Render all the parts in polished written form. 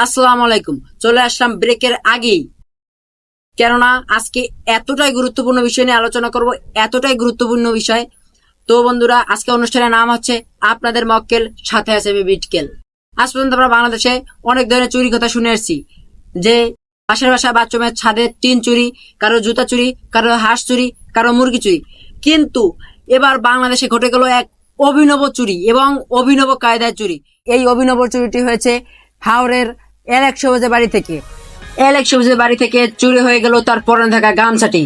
আসসালামু আলাইকুম। চলে আসলাম ব্রেকের আগেই, কেননা আজকে এতটাই গুরুত্বপূর্ণ বিষয় নিয়ে আলোচনা করব, এতটাই গুরুত্বপূর্ণ বিষয়। তো বন্ধুরা, আজকে অনুষ্ঠানের নাম হচ্ছে আপনাদের মক্কেল, সাথে আছে বিটকেল। আজ পর্যন্ত আমরা বাংলাদেশে অনেক ধরনের চুরি কথা শুনে আসছি, যে পাশের বাসায় বাথরুমের ছাদে টিন চুরি, কারো জুতা চুরি, কারো হাঁস চুরি, কারো মুরগি চুরি। কিন্তু এবার বাংলাদেশে ঘটে গেল এক অভিনব চুরি এবং অভিনব কায়দায় চুরি। এই অভিনব চুরিটি হয়েছে হাওড়ের এলেক সবুজের বাড়ি থেকে। এলেক সবুজের বাড়ি থেকে চুরি হয়ে গেল তার পরনে থাকা গামছাটি।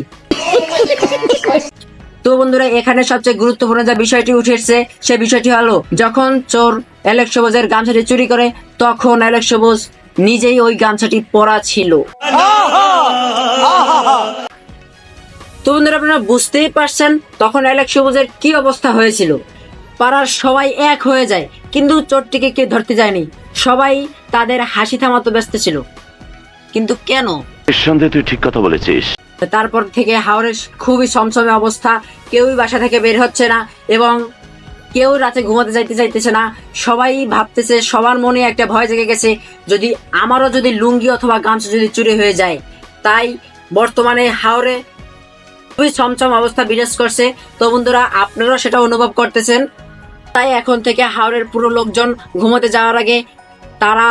তো বন্ধুরা, এখানে সবচেয়ে গুরুত্বপূর্ণ যে বিষয়টি উঠে এসেছে, সে বিষয়টি হলো, যখন চোর এলেক সবুজের গামছাটি চুরি করে, তখন এলেক সবুজ নিজেই ওই গামছাটি পরা ছিল। তো বন্ধুরা, আপনারা বুঝতেই পারছেন তখন এলেক সবুজের কি অবস্থা হয়েছিল। পাড়ার সবাই এক হয়ে যায়, কিন্তু চোরটিকে কেউ ধরতে যায়নি। সবাই তাদের হাসি থামাতে ব্যস্ত ছিল। কিন্তু কেন? নিঃসন্দেহে তুই ঠিক কথা বলেছিস। তারপর থেকে হাওড়ের খুবই সমসমে অবস্থা, কেউই বাসা থেকে বের হচ্ছে না এবং কেউ রাতে ঘুমাতে চাইতেছে না। সবাই ভাবতেছে, সবার মনে একটা ভয় জেগে গেছে, যদি আমারও যদি লুঙ্গি অথবা গামছা যদি চুরি হয়ে যায়। তাই বর্তমানে হাওড়ে খুবই ছমছম অবস্থা বিরাজ করছে। তো বন্ধুরা, আপনারাও সেটা অনুভব করতেছেন। তাই এখন থেকে হাওড়ের পুরো লোকজন ঘুমোতে যাওয়ার আগে তারা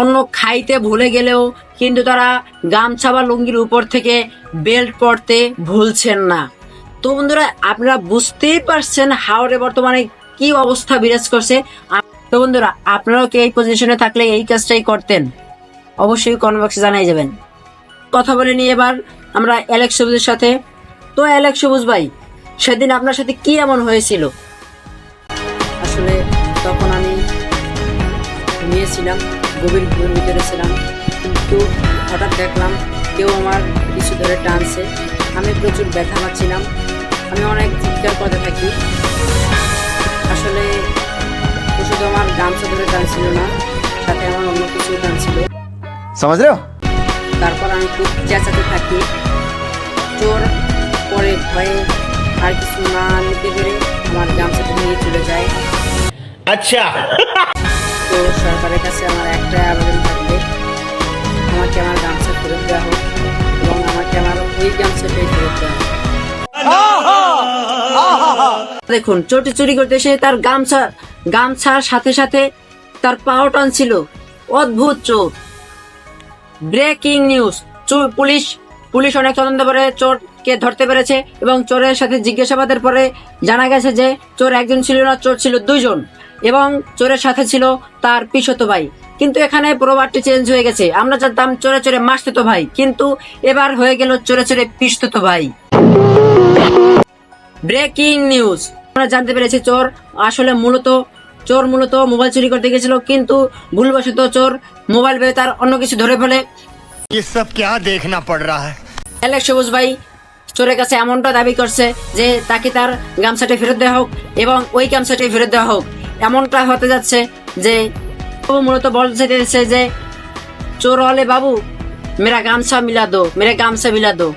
অন্য খাইতে ভুলে গেলেও কিন্তু তারা গামছা বা লুঙ্গির উপর থেকে বেল্ট পরতে ভুলছেন না। তো বন্ধুরা, আপনারা বুঝতেই পারছেন হাওড়ে বর্তমানে কি অবস্থা বিরাজ করছে। তো বন্ধুরা, আপনারাও কি এই পজিশনে থাকলে এই কাজটাই করতেন? অবশ্যই কমেন্ট বক্সে জানাই যাবেন। কথা বলে নিয়ে এবার আমরা এলেক সবুজের সাথে। তো এলেক সবুজ ভাই, সেদিন আপনার সাথে কি এমন হয়েছিল? আসলে তখন আমি ঘুমিয়েছিলাম, গভীর ঘুমের ভিতরে ছিলাম, কিন্তু হঠাৎ দেখলাম কেউ আমার কিছু ধরে টানছে। আমি প্রচুর ব্যথা পাচ্ছিলাম, আমি অনেক চিৎকার করতে থাকি। আসলে শুধু আমার গামছা ধরে টানছিল না, সাথে আমার অন্য কিছু টানছিল। समझ रहे हो? তারপর আমি খুব চেঁচাতে থাকি। চোর পরে ভয়ে আর কিছু না নিতে পেরে আমার গামছাটা নিয়ে চলে যায়। अच्छा তো সরকারের কাছে আমার একটা আবেদন থাকবে, আমাকে আমার গামছা ফেরত দেওয়া হোক এবং আমাকে আমার ওই গামছাটাই ফেরত দেওয়া হোক। দেখুন, চোরটি চুরি করতে এসে তার গামছার সাথে সাথে তার পাও টানছিল। অদ্ভুত চোর। ব্রেকিং নিউজ, পুলিশ অনেক তদন্ত করে চোরকে ধরতে পেরেছে এবং চোরের সাথে জিজ্ঞাসাবাদের পরে জানা গেছে যে চোর একজন ছিল না, চোর ছিল দুইজন এবং চোরের সাথে ছিল তার পিসতো ভাই। কিন্তু এখানে প্রবাদটি চেঞ্জ হয়ে গেছে। আমরা জানতাম চোরে চোরে মাসতুতো ভাই, কিন্তু এবার হয়ে গেল চোরে চোরে পিসতুতো ভাই। ব্রেকিং নিউজ, আমরা জানতে পেরেছি চোর মূলত মোবাইল চুরি করতে গেছিল, কিন্তু ভুলবশত চোর মোবাইল পেয়ে তার অন্য কিছু ধরে ফেলে। ये सब क्या देखना पड़ रहा है? এলেক সবুজ ভাই চোরের কাছে এমনটা দাবি করছে যে তাকে তার গামছাটি ফেরত দেওয়া হোক এবং ওই গামছাটি ফেরত দেওয়া হোক। এমনটা হতে যাচ্ছে যে ও মূলত বলতে চাইছে যে চোর হলে বাবু মেরা গামছা মিলা দো,